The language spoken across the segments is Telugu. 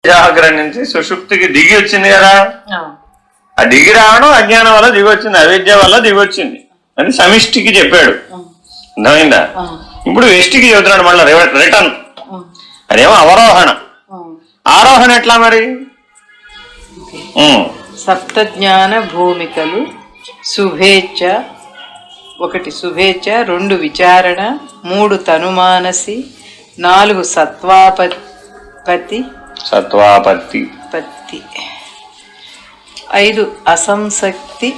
జాగ్రత్త నుంచి సుషుప్తికి దిగి వచ్చింది కదా, ఆ దిగి రావడం అజ్ఞానం వల్ల దిగొచ్చింది, అవిద్య వల్ల దిగొచ్చింది అని సమిష్టికి చెప్పాడు. అర్థమైందా? ఇప్పుడు వెష్టికి చెబుతున్నాడు మళ్ళీ రిటర్న్. అదేమో అవరోహణ. ఆరోహణ ఎట్లా మరి? సప్త జ్ఞాన భూమికలు శుభేచ్ఛ, 1 శుభేచ్ఛ, 2 విచారణ, 3 తనుమానసి, 4 సత్వాపత్తి 5 అసంశక్తి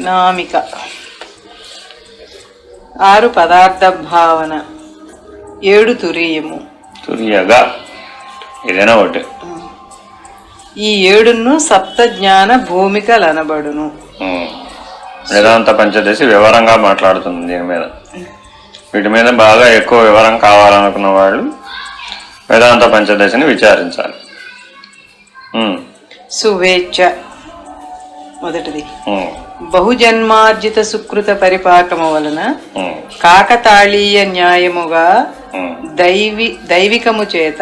నామిక, 6 పదార్థ భావన, 7 తురీయము. తురియగా ఏదైనా ఒకటి. ఈ 7ను సప్త జ్ఞాన భూమికలు అనబడును. వేదాంత పంచదశి వివరంగా మాట్లాడుతుంది దీని మీద. వీటి మీద బాగా ఎక్కువ వివరం కావాలనుకున్న వాళ్ళు వేదాంత పంచదశిని విచారించాలి. శుభేచ్ఛ మొదటిది. బహుజన్మార్జిత సుకృత పరిపాకము వలన కాకతాళీయ న్యాయముగా దైవికము చేత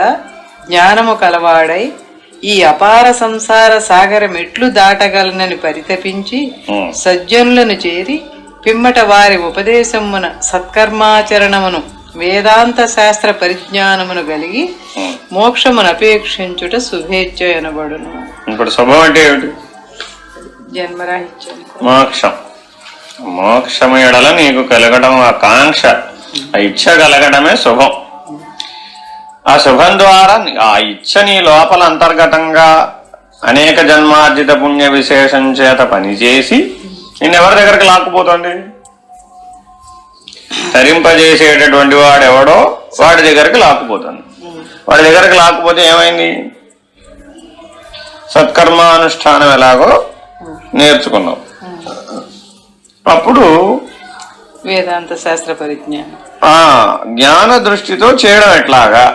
జ్ఞానము కలవాడై ఈ అపార సంసార సాగరం ఎట్లు దాటగలనని పరితపించి సజ్జనులను చేరి పిమ్మట వారి ఉపదేశమున సత్కర్మాచరణమును వేదాంత శాస్త్ర పరిజ్ఞానమును కలిగి మోక్షమును అపేక్షించుట శుభేచ్ఛ అనబడును. ఇప్పుడు శుభం అంటే ఏమిటి? జన్మరాహిత్యం, మోక్షం. మోక్షము ఎడల నీకు కలగడం, ఆ కాంక్ష, ఆ ఇచ్ఛ కలగడమే శుభం. ఆ శుభం ద్వారా ఆ ఇచ్ఛ నీ లోపల అంతర్గతంగా అనేక జన్మార్జిత పుణ్య విశేషం చేత పనిచేసి నిన్నెవరి దగ్గరికి లాక్కుపోతుంది? తరింపజేసేటటువంటి వాడెవడో వాడి దగ్గరికి లాక్కుపోతుంది. వాడి దగ్గరికి లాక్కుపోతే ఏమైంది? సత్కర్మానుష్ఠానం ఎలాగో నేర్చుకున్నాం. అప్పుడు వేదాంత శాస్త్ర పరిజ్ఞానం, జ్ఞాన దృష్టితో చేయడం ఎట్లాగా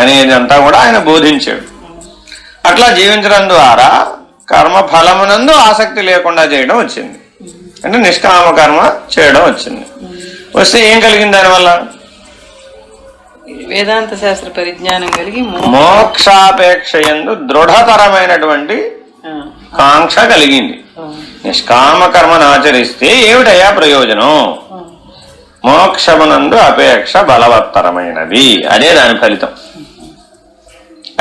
అనేదంతా కూడా ఆయన బోధించాడు. అట్లా జీవించడం ద్వారా కర్మ ఫలమునందు ఆసక్తి లేకుండా చేయడం వచ్చింది. అంటే నిష్కామ కర్మ చేయడం వచ్చింది. వస్తే ఏం కలిగింది దానివల్ల? వేదాంత శాస్త్ర పరిజ్ఞానం కలిగి మోక్షాపేక్షయందు దృఢతరమైనటువంటి కాంక్ష కలిగింది. నిష్కామ కర్మను ఆచరిస్తే ఏమిటయ్యా ప్రయోజనం? మోక్షమునందు అపేక్ష బలవత్తరమైనది. అదే దాని ఫలితం.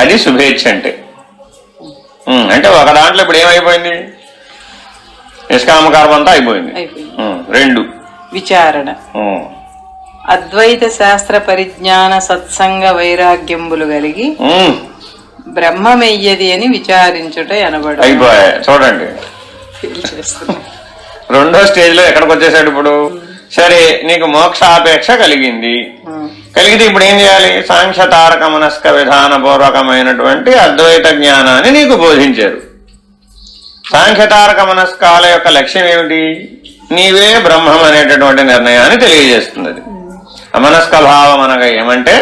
అది శుభేచ్ఛ అంటే. అంటే ఒక దాంట్లో ఇప్పుడు ఏమైపోయింది? నిష్కామ కర్మ అంతా అయిపోయింది. 2 విచారణ, అద్వైత శాస్త్ర పరిజ్ఞాన సత్సంగ వైరాగ్యంబులు కలిగి బ్రహ్మమెయ్యది అని విచారించుట అనబడు. అయిపోయాయి. చూడండి, 2వ స్టేజ్ లో ఎక్కడికి వచ్చేసాడు ఇప్పుడు? సరే, నీకు మోక్షాపేక్ష కలిగింది. కలిగితే ఇప్పుడు ఏం చేయాలి? సాంఖ్యతారక మనస్క విధాన పూర్వకమైనటువంటి అద్వైత జ్ఞానాన్ని నీకు బోధించారు. సాంఖ్యతారక మనస్కాల యొక్క లక్ష్యం ఏమిటి? నీవే బ్రహ్మం అనేటటువంటి నిర్ణయాన్ని తెలియజేస్తుంది. అది అమనస్క భావం అనగా ఏమంటే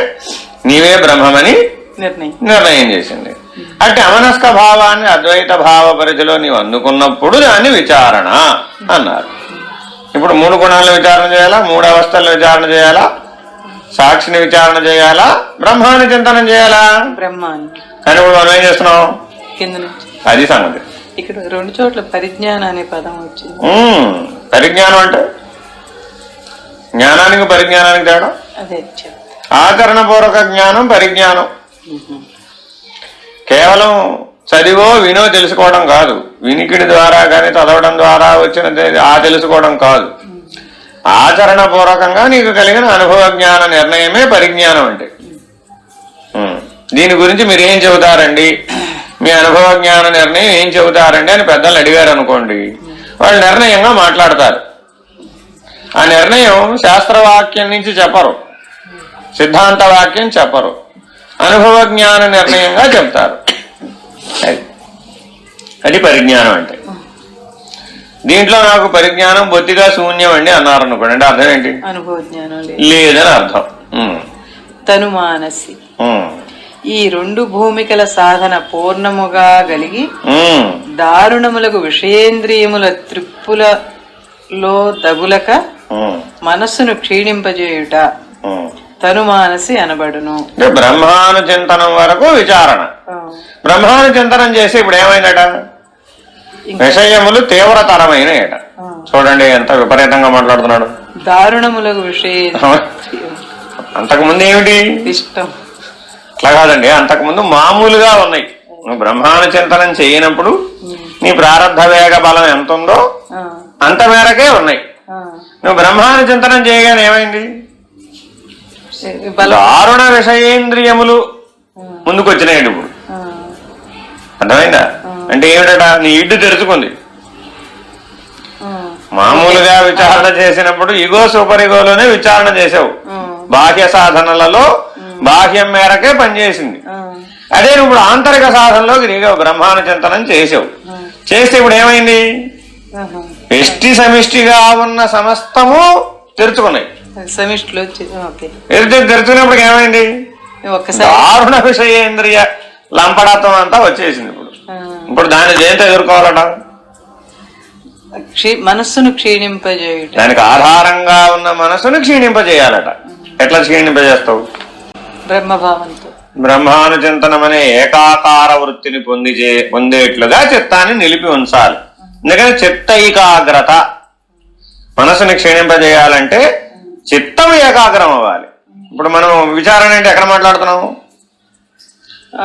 నీవే బ్రహ్మమని నిర్ణయం చేసింది. అంటే అమనస్క భావాన్ని అద్వైత భావ పరిధిలో నీవు అందుకున్నప్పుడు దాన్ని విచారణ అన్నారు. ఇప్పుడు 3 గుణాలను విచారణ చేయాలా, 3 అవస్థలను విచారణ చేయాలా, సాక్షిని విచారణ చేయాలా, బ్రహ్మాన్ని చింతనం చేయాలా? బ్రహ్మాన్ని. కానీ ఇప్పుడు మనం ఏం చేస్తున్నాం? కింద నుంచి. అది సంగతి. ఇక్కడ 2 చోట్ల పరిజ్ఞానం అనే పదం వచ్చింది. పరిజ్ఞానం అంటే జ్ఞానానికి పరిజ్ఞానానికి తేడా. అదే ఆచరణ పూర్వక జ్ఞానం పరిజ్ఞానం. కేవలం చదివో వినో తెలుసుకోవడం కాదు, వినికిడి ద్వారా కానీ చదవడం ద్వారా వచ్చిన తెలుసుకోవడం కాదు. ఆచరణ పూర్వకంగా నీకు కలిగిన అనుభవ జ్ఞాన నిర్ణయమే పరిజ్ఞానం అంటే. దీని గురించి మీరు ఏం చెబుతారండి, మీ అనుభవ జ్ఞాన నిర్ణయం ఏం చెబుతారండి అని పెద్దలు అడిగారు అనుకోండి, వాళ్ళు నిర్ణయంగా మాట్లాడతారు. ఆ నిర్ణయం శాస్త్రవాక్యం నుంచి చెప్పరు, సిద్ధాంత వాక్యం చెప్పరు, అనుభవ జ్ఞాన నిర్ణయంగా చెప్తారు. అది పరిజ్ఞానం అంటే. దీంట్లో నాకు పరిజ్ఞానం బొత్తిగా శూన్యం అండి అన్నారు అనుకోండి, అంటే అర్థం ఏంటి? అనుభవ జ్ఞానం లేదని అర్థం. తనుమానసి, ఈ 2 భూమికల సాధన పూర్ణముగా కలిగి దారుణములకు విషయేంద్రియముల త్రిప్పులలో తగులక మనస్సును క్షీణింపజేయుట తనుమానసి అనబడును. బ్రహ్మాను చింతనం వరకు విచారణ. బ్రహ్మాను చింతనం చేసి ఇప్పుడు ఏమైందట? విషయములు తీవ్రతరమైన ఏట. చూడండి ఎంత విపరీతంగా మాట్లాడుతున్నాడు. దారుణములకు విషయం అంతకుముందు ఏమిటి? ఇష్టం. అట్లా కాదండి, అంతకుముందు మామూలుగా ఉన్నాయి. నువ్వు బ్రహ్మాను చింతనం చేయనప్పుడు నీ ప్రారంధ వేగ బలం ఎంత ఉందో అంత మేరకే ఉన్నాయి. నువ్వు బ్రహ్మాను చింతనం చేయగానే ఏమైంది? దారుణ విషయేంద్రియములు ముందుకొచ్చినాయి. ఇప్పుడు అర్థమైందా? అంటే ఏమిటట? నీ ఇడ్డు తెరుచుకుంది. మామూలుగా విచారణ చేసినప్పుడు ఇగో సూపర్ ఇగోలోనే విచారణ చేసావు. బాహ్య సాధనలలో బాహ్యం మేరకే పనిచేసింది. అదే నువ్వు ఇప్పుడు ఆంతరిక సాధనలోకి దిగావు, బ్రహ్మాను చింతనం చేసావు. చేస్తే ఇప్పుడు ఏమైంది? ఎష్టి సమిష్టిగా ఉన్న సమస్తము తెరుచుకున్నాయి. తెరుచుకున్నప్పుడు ఏమైంది? దారుణ విషయేంద్రియ లంపడత్వం అంతా వచ్చేసింది. ఇప్పుడు దాన్ని దేంతో ఎదుర్కోవాలట? మనస్సును క్షీణింపజేయట. దానికి ఆధారంగా ఉన్న మనస్సును క్షీణింపజేయాలట. ఎట్లా క్షీణింపజేస్తావు? బ్రహ్మభావంతో. బ్రహ్మాను చింతనం అనే ఏకాకార వృత్తిని పొందేట్లుగా చిత్తాన్ని నిలిపి ఉంచాలి. ఎందుకని చిత్తైకాగ్రత. మనసుని క్షీణింపజేయాలంటే చిత్తం ఏకాగ్రం అవ్వాలి. ఇప్పుడు మనం విచారణ అంటే ఎక్కడ మాట్లాడుతున్నాము?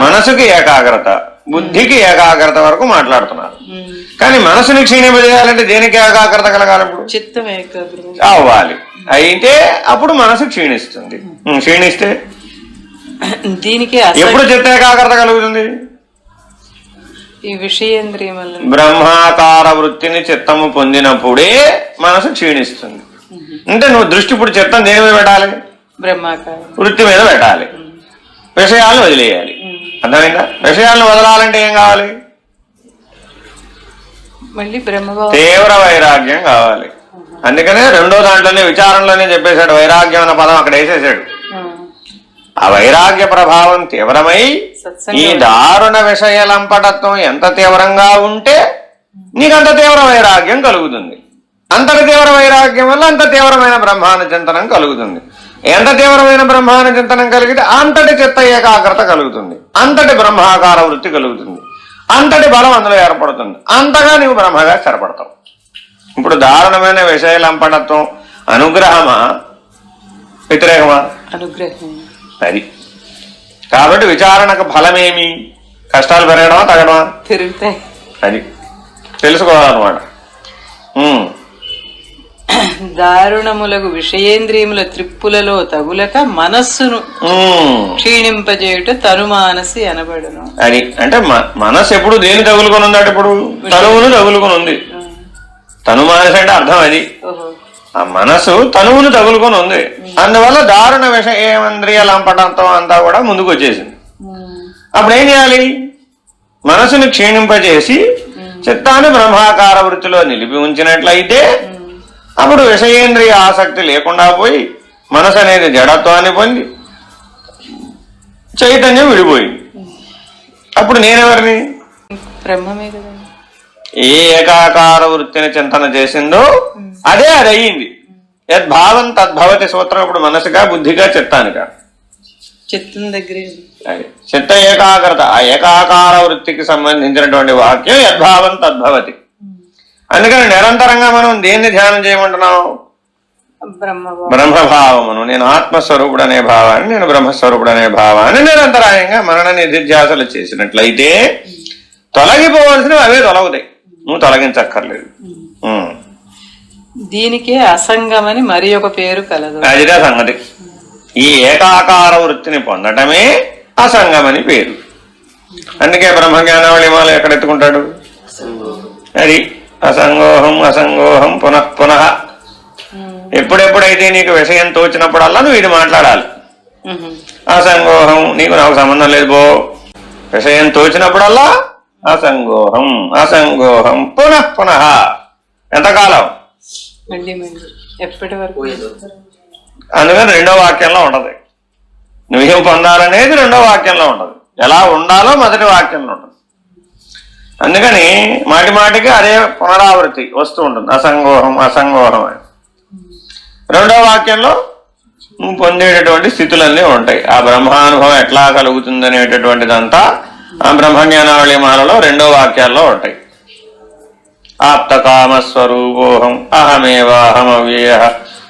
మనసుకి ఏకాగ్రత, బుద్ధికి ఏకాగ్రత వరకు మాట్లాడుతున్నారు. కానీ మనసుని క్షీణింపజేయాలంటే దేనికి ఏకాగ్రత కలగాలి? ఇప్పుడు చిత్తం ఏకాగ్రత అవ్వాలి. అయితే అప్పుడు మనసు క్షీణిస్తుంది. క్షీణిస్తే దీనికి ఎప్పుడు చిత్త ఏకాగ్రత కలుగుతుంది? ఈ విషయేంద్రియం బ్రహ్మాకార వృత్తిని చిత్తము పొందినప్పుడే మనసు క్షీణిస్తుంది. అంటే నువ్వు దృష్టి ఇప్పుడు చిత్తం దేని మీద పెట్టాలి? బ్రహ్మాకార వృత్తి మీద పెట్టాలి. విషయాలను వదిలేయాలి. అర్థమైందా? విషయాలను వదలాలంటే ఏం కావాలి? మళ్ళీ తీవ్ర వైరాగ్యం కావాలి. అందుకనే రెండో దాంట్లోనే విచారంలోనే చెప్పేశాడు. వైరాగ్యం అన్న పదం అక్కడ వేసేసాడు. ఆ వైరాగ్య ప్రభావం తీవ్రమై ఈ దారుణ విషయ లంపటత్వం ఎంత తీవ్రంగా ఉంటే నీకంత తీవ్ర వైరాగ్యం కలుగుతుంది. అంతటి తీవ్ర వైరాగ్యం వల్ల అంత తీవ్రమైన బ్రహ్మాను చింతనం కలుగుతుంది. ఎంత తీవ్రమైన బ్రహ్మాను చింతనం కలిగితే అంతటి చిత్త ఏకాగ్రత కలుగుతుంది. అంతటి బ్రహ్మాకార వృత్తి కలుగుతుంది. అంతటి బలం అందులో ఏర్పడుతుంది. అంతగా నీవు బ్రహ్మగా స్థిరపడతావు. ఇప్పుడు దారుణమైన విషయ లంపటత్వం అనుగ్రహమా వ్యతిరేకమా? అనుగ్రహం. అది కాబట్టి విచారణకు ఫలమేమి? కష్టాలు పెరగడమా తగ్గడమా? పెరుగుతాయి. అది తెలుసుకోవాలన్నమాట. దారుణములకు విషయేంద్రియముల త్రిప్పులలో తగులక మనస్సును క్షీణింపజేయుట తనుమానసి అనబడును. అది అంటే మనస్సు ఎప్పుడు దేని తగులుకొని ఉందట? ఇప్పుడు తనువును తగులుకొని ఉంది. తనుమానసి అంటే అర్థం అది. ఆ మనసు తనువును తగులుకొని ఉంది. అందువల్ల దారుణ విషయేంద్రియ లంపటంతో అంతా కూడా ముందుకు వచ్చేసింది. అప్పుడు ఏం చేయాలి? మనసును క్షీణింపజేసి చిత్తాన్ని బ్రహ్మాకార వృత్తిలో నిలిపి ఉంచినట్లయితే అప్పుడు విషయేంద్రియ ఆసక్తి లేకుండా పోయి మనసు అనేది జడత్వాన్ని పొంది చైతన్యం విడిపోయింది. అప్పుడు నేనెవరిని? బ్రహ్మమే కదా. ఏ ఏకాకార వృత్తిని చింతన చేసిందో అదే అది అయ్యింది. యద్భావం తద్భవతి సూత్రం ఇప్పుడు మనసుగా బుద్ధిగా చిత్తానిగా చిత్తం దగ్గర చిత్త ఏకాగ్రత. ఆ ఏకాకార వృత్తికి సంబంధించినటువంటి వాక్యం యద్భావం తద్భవతి. అందుకని నిరంతరంగా మనం దేన్ని ధ్యానం చేయమంటున్నాం? బ్రహ్మభావమును. నేను ఆత్మస్వరూపుడు అనే భావాన్ని, నేను బ్రహ్మస్వరూపుడు అనే భావాన్ని నిరంతరాయంగా మనన నిధిధ్యాసలు చేసినట్లయితే తొలగిపోవలసినవి అవే తొలగుతాయి. నువ్వు తొలగించక్కర్లేదు. దీనికి అసంగమని మరి ఒక పేరు కలదు. అదిదే సంగతి. ఈ ఏకాకార వృత్తిని పొందటమే అసంగమని పేరు. అందుకే బ్రహ్మజ్ఞానావళి మాల ఎక్కడ ఎత్తుకుంటాడు? అది అసంగోహం అసంగోహం పునః పునః. ఎప్పుడెప్పుడైతే నీకు విషయం తోచినప్పుడల్లా నువ్వు ఇది మాట్లాడాలి. అసంగోహం, నీకు నాకు సంబంధం లేదు పో. విషయం తోచినప్పుడల్లా అసంగోహం అసంగోహం పునః పునః. ఎంతకాలం? ఎప్పటి వరకు? అందుకని రెండో వాక్యంలో ఉంటది. నువ్వేం పొందాలనేది రెండో వాక్యంలో ఉంటది. ఎలా ఉండాలో మొదటి వాక్యంలో ఉంటది. అందుకని మాటి మాటికి అదే పునరావృత్తి వస్తూ ఉంటుంది. అసంగోహం అసంగోహం అని. రెండో వాక్యంలో నువ్వు పొందేటటువంటి స్థితులన్నీ ఉంటాయి. ఆ బ్రహ్మానుభవం ఎట్లా కలుగుతుంది అనేటటువంటిదంతా ఆ బ్రహ్మజ్ఞానావళి మాలలో 2వ వాక్యాల్లో ఉంటాయి. ఆప్తకామస్వరూపోహం అహమేవాహమవ్యయ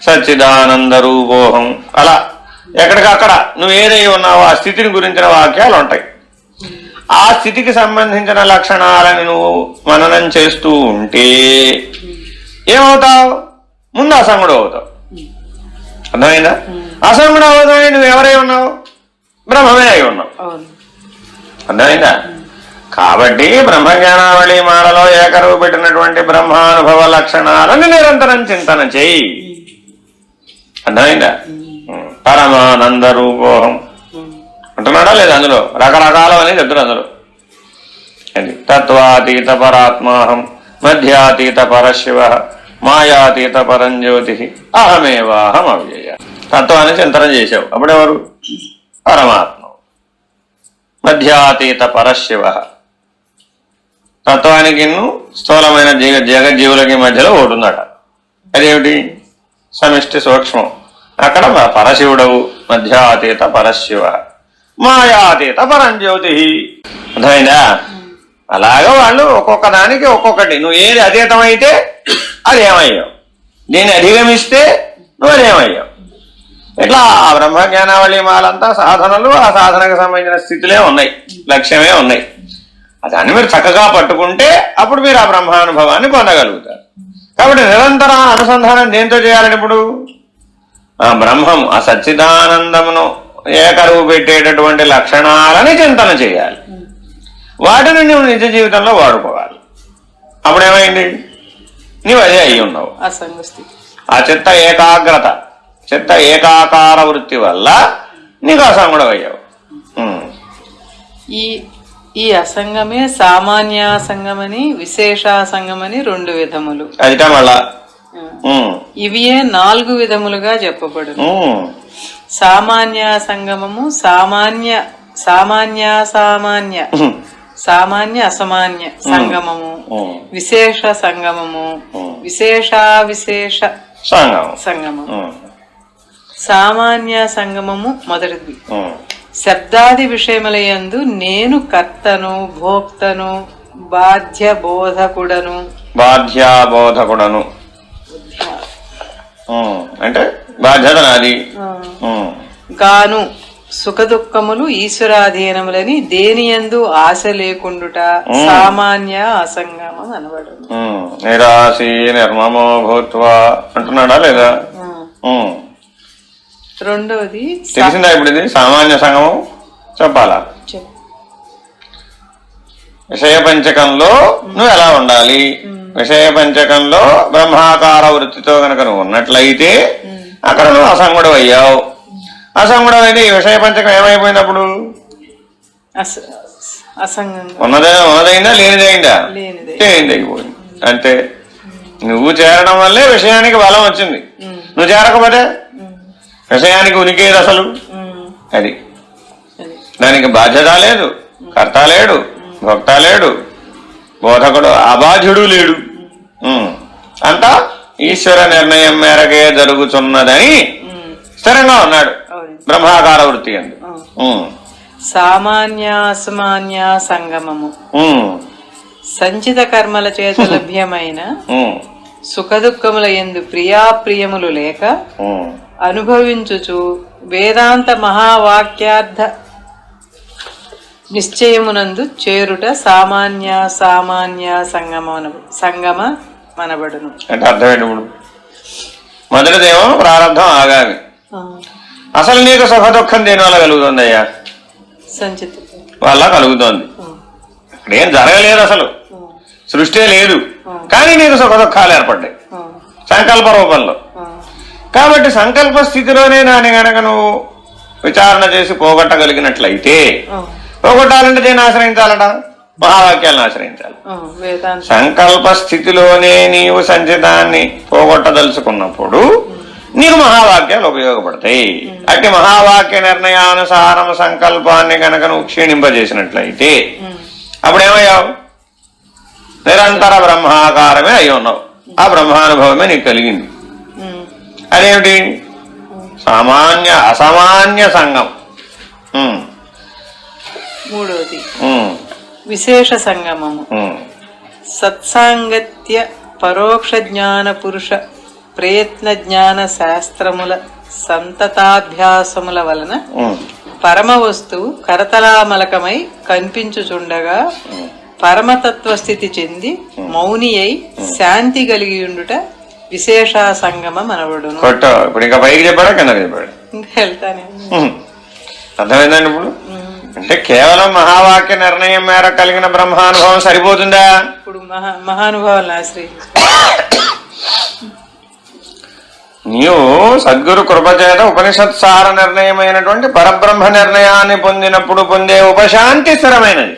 సచ్చిదానంద రూపోహం. అలా ఎక్కడికక్కడ నువ్వు ఏదై ఉన్నావో ఆ స్థితిని గురించిన వాక్యాలు ఉంటాయి. ఆ స్థితికి సంబంధించిన లక్షణాలని నువ్వు మననం చేస్తూ ఉంటే ఏమవుతావు? ముందు అసంగుడు అవుతావు. అర్థమైందా? అసంగుడు అవుతావు. నువ్వు ఎవరై ఉన్నావు? బ్రహ్మమే అయి ఉన్నావు. అర్థమైందా? కాబట్టి బ్రహ్మజ్ఞానావళి మాలలో ఏకరువు పెట్టినటువంటి బ్రహ్మానుభవ లక్షణాలను నిరంతరం చింతన చెయ్యి. అర్థమైందా? పరమానంద రూపోహం అంటున్నాడా లేదా? అందులో రకరకాలు అనేది చెప్తారు. అందులో తత్వాతీత పరాత్మాహం, మధ్యాతీత పరశివ, మాయాతీత పరంజ్యోతి, అహమేవాహం అవ్యయ. తత్వాన్ని చింతన చేశావు. అప్పుడెవరు? పరమాత్మ. మధ్యాతీత పరశివ. తత్వానికి స్థూలమైన జగజ్జీవులకి మధ్యలో ఒకటి ఉందట. అదేమిటి? సమిష్టి సూక్ష్మం. అక్కడ పరశివుడవు. మధ్యాతీత పరశివ, మాయాతీత పరంజ్యోతి. అర్థమైందా? అలాగా వాళ్ళు ఒక్కొక్క దానికి ఒక్కొక్కటి. నువ్వు ఏది అతీతమైతే అదేమయ్యావు, దీన్ని అధిగమిస్తే నువ్వు అదేమయ్యావు. ఇట్లా ఆ బ్రహ్మజ్ఞానావళి మాలంతా సాధనలు, ఆ సాధనకు సంబంధించిన స్థితులే ఉన్నాయి, లక్ష్యమే ఉన్నాయి. దాన్ని మీరు చక్కగా పట్టుకుంటే అప్పుడు మీరు ఆ బ్రహ్మానుభవాన్ని పొందగలుగుతారు. కాబట్టి నిరంతర అనుసంధానం దేంతో చేయాలని? ఇప్పుడు ఆ బ్రహ్మం, ఆ సచ్చిదానందమును ఏకరువు పెట్టేటటువంటి లక్షణాలని చింతన చేయాలి. వాటిని నువ్వు నిజ జీవితంలో వాడుకోవాలి. అప్పుడేమైంది? నీవు అదే అయి ఉన్నావు. ఆ చిత్త ఏకాగ్రత, చిత్త ఏకాకార వృత్తి వల్ల నీకు అసంగుడు అయ్యావు. ఈ అసంగమే సామాన్యాసంగమని, విశేషాసంగమని 2 విధములు. అదిట మళ్ళా ఇవియే 4 విధములుగా చెప్పబడును. సామాన్య సంగమము, సామాన్య అసమాన్య సంగమము, విశేష సంగమము, విశేషావిశేష సంగమము. సామాన్య సంగమము మొదటిది. శబ్దాది విషయములయందు నేను కర్తను, భోక్తను, బాధ్యబోధకుడను అంటే బాధ్యత నాది గాను సుఖదుఖములు ఈశ్వరాధీనములని దేనియందు ఆశ లేకుండుట సామాన్య అసంగమం అనబడు. నిరాశి నిర్మమో భూత్వా అంటున్నాడా లేదా? రెండవది తెలిసిందా? ఇప్పుడు ఇది సామాన్య సంగమం చెప్పాలా? విషయ పంచకంలో నువ్వు ఎలా ఉండాలి? విషయ పంచకంలో బ్రహ్మాకార వృత్తితో కనుక నువ్వు ఉన్నట్లయితే అక్కడ నువ్వు అసంగుడు అయ్యావు. అసంగుడు అయితే ఈ విషయ పంచకం ఏమైపోయింది? అప్పుడు ఉన్నదైందా లేనిదైందా? లేనిదైపోయింది. అంటే నువ్వు చేరడం వల్లే విషయానికి బలం వచ్చింది. నువ్వు చేరకపోతే విషయానికి ఉనికేది అసలు. అది దానికి బాధ్యత లేదు, కర్త లేడు, భక్త లేడు, బోధకుడు అబాధ్యుడు లేడు. అంతా ఈశ్వర నిర్ణయం మేరకే జరుగుతున్నదని స్థిరంగా ఉన్నాడు బ్రహ్మాకార వృత్తి అందు. సామాన్య అసమాన్య సంగమము సంచిత కర్మల చేత లభ్యమైన సుఖదుఖముల యందు ప్రియాప్రియములు లేక అనుభవించుచు వేదాంత మహావాక్యార్థ నిశ్చయమునందు చేరుట సామాన్య సంగమనబడును. అంటే అర్థమేంటి? ఇప్పుడు మొదటిదేమో ప్రారంభం ఆగామి. అసలు నీకు సుఖ దుఃఖం దేని వల్ల కలుగుతుందయ్యా? సంచిత వల్ల కలుగుతోంది. ఇక్కడ ఏం జరగలేదు, అసలు సృష్టి లేదు, కానీ నీకు సుఖ దుఃఖాలు ఏర్పడ్డాయి సంకల్ప రూపంలో. కాబట్టి సంకల్ప స్థితిలోనే దాన్ని గనక నువ్వు విచారణ చేసి పోగొట్టగలిగినట్లయితే, పోగొట్టాలంటే దేన్ని ఆశ్రయించాలట? మహావాక్యాలను ఆశ్రయించాలి. సంకల్ప స్థితిలోనే నీవు సంచితాన్ని పోగొట్టదలుచుకున్నప్పుడు నీకు మహావాక్యాలు ఉపయోగపడతాయి. అట్టి మహావాక్య నిర్ణయానుసారం సంకల్పాన్ని గనక నువ్వు క్షీణింపజేసినట్లయితే అప్పుడేమయ్యావు? నిరంతర బ్రహ్మాకారమే అయి ఉన్నావు. ఆ బ్రహ్మానుభవమే నీకు కలిగింది. అదేమిటి? సామాన్య అసామాన్య సంఘం. మూడోది ఉమ్, విశేష సంగమము. ఉమ్, సత్సాంగత్య పరోక్ష జ్ఞాన పురుష ప్రయత్న జ్ఞాన శాస్త్రముల సంతతాభ్యాసముల వలన ఉమ్, పరమ వస్తువు కరతలామలకమై కనిపించుచుండగా పరమతత్వ స్థితి చెంది మౌని అయి శాంతి కలిగి ఉండుట విశేష సంగమం అనబడును. కొట్ట ఇప్పుడు ఇంకా పైకి చెప్పాడా కిందకి చెప్పాడు? ఇంకా వెళ్తానే. అర్థమైందండి ఇప్పుడు? అంటే కేవలం మహావాక్య నిర్ణయం మేర కలిగిన బ్రహ్మానుభవం సరిపోతుందా? ఇప్పుడు మహానుభావులను ఆశ్రయించు. నీవు సద్గురు కృపచేత ఉపనిషత్ సార నిర్ణయమైనటువంటి పరబ్రహ్మ నిర్ణయాన్ని పొందినప్పుడు పొందే ఉపశాంతి స్థిరమైనది.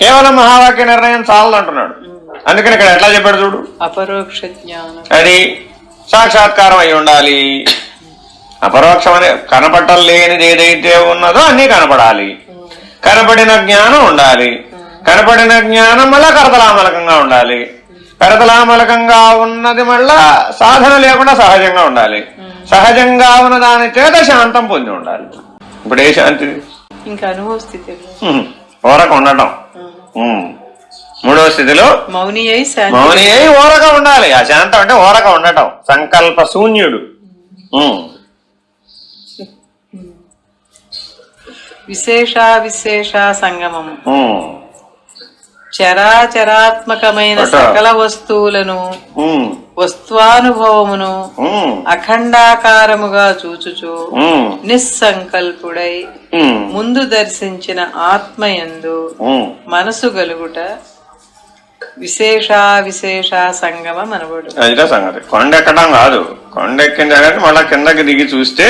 కేవలం మహావాక్య నిర్ణయం చాలదు అంటున్నాడు. అందుకని ఇక్కడ ఎట్లా చెప్పాడు చూడు, అపరోక్ష జ్ఞానం అది సాక్షాత్కారం అయి ఉండాలి. అపరోక్షం అనే కనపడలేనిది ఏదైతే ఉన్నదో అన్నీ కనపడాలి. కనపడిన జ్ఞానం ఉండాలి. కనపడిన జ్ఞానం మళ్ళా కరతలామలకంగా ఉండాలి. కరతలామలకంగా ఉన్నది మళ్ళా సాధన లేకుండా సహజంగా ఉండాలి. సహజంగా ఉన్న దాని చేత శాంతం పొంది ఉండాలి. ఇప్పుడు ఏ శాంతి? ఇంకా అనుభవ స్థితి ఊరక ఉండటం. మూడవ స్థితిలో మౌని అయి ఊరక ఉండాలి. ఆ శాంతం అంటే ఊరక ఉండటం, సంకల్ప శూన్యుడు. విశేష సంగమము. చరాచరాత్మకమైన సకల వస్తువులను వస్తువానుభవమును అఖండాకారముగా చూచుచు నిస్సంకల్పుడై ముందు దర్శించిన ఆత్మయందు మనసు గలుగుట విశేష సంగమం అనబడు. అదిగా సంగతి. కొండ ఎక్కడం కాదు, కొండ ఎక్కిన దగ్గర మళ్ళా కిందకి దిగి చూస్తే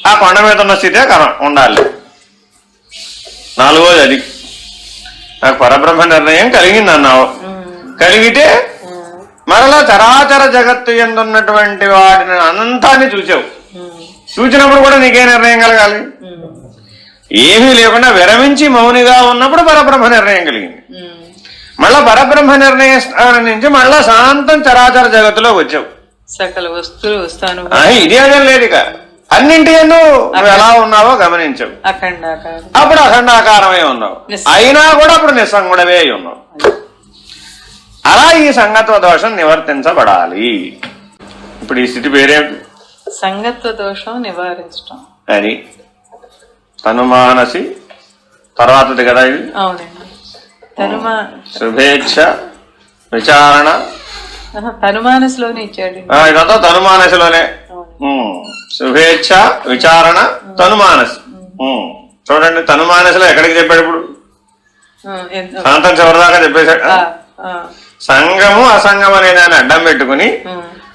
ఆ కొండ మీద ఉన్న స్థితే ఉండాలి. నాలుగోది అది. నాకు పరబ్రహ్మ నిర్ణయం కలిగింది అన్నావు. కలిగితే మరలా చరాచర జగత్తు ఎందున్నటువంటి వాటిని అనంతాన్ని చూసావు. చూసినప్పుడు కూడా నీకే నిర్ణయం కలగాలి. ఏమీ లేకుండా విరమించి మౌనిగా ఉన్నప్పుడు పరబ్రహ్మ నిర్ణయం కలిగింది. మళ్ళా పరబ్రహ్మ నిర్ణయం నుంచి మళ్ళా శాంతం చరాచర జగత్తులో వచ్చావు. సకల వస్తువులు వస్తాను. ఇది అదే లేదు. ఇక అన్నింటి నువ్వు ఎలా ఉన్నావో గమనించవు. అప్పుడు అఖండాకారమై ఉన్నావు. అయినా కూడా అప్పుడు నిస్సంగుడవే అయి ఉన్నావు. అలా ఈ సంగత్వ దోషం నివర్తించబడాలి. ఇప్పుడు ఈ స్థితి పేరేమిటి? సంగత్వ దోషం నివారించడం. అది తనుమానసి తర్వాతది కదా ఇది. అవునండి. శుభేచ్ఛ విచారణ తనుమానసిలోనే ఇచ్చాడు. ఇదంతా తనుమానసిలోనే. శుభేచ్ఛ విచారణ తనుమానసి. చూడండి, తనుమానసిలో ఎక్కడికి చెప్పాడు? ఇప్పుడు శాంతం చివరిదాకా చెప్పేశాడు. సంగము అసంగం అనే దాన్ని అడ్డం పెట్టుకుని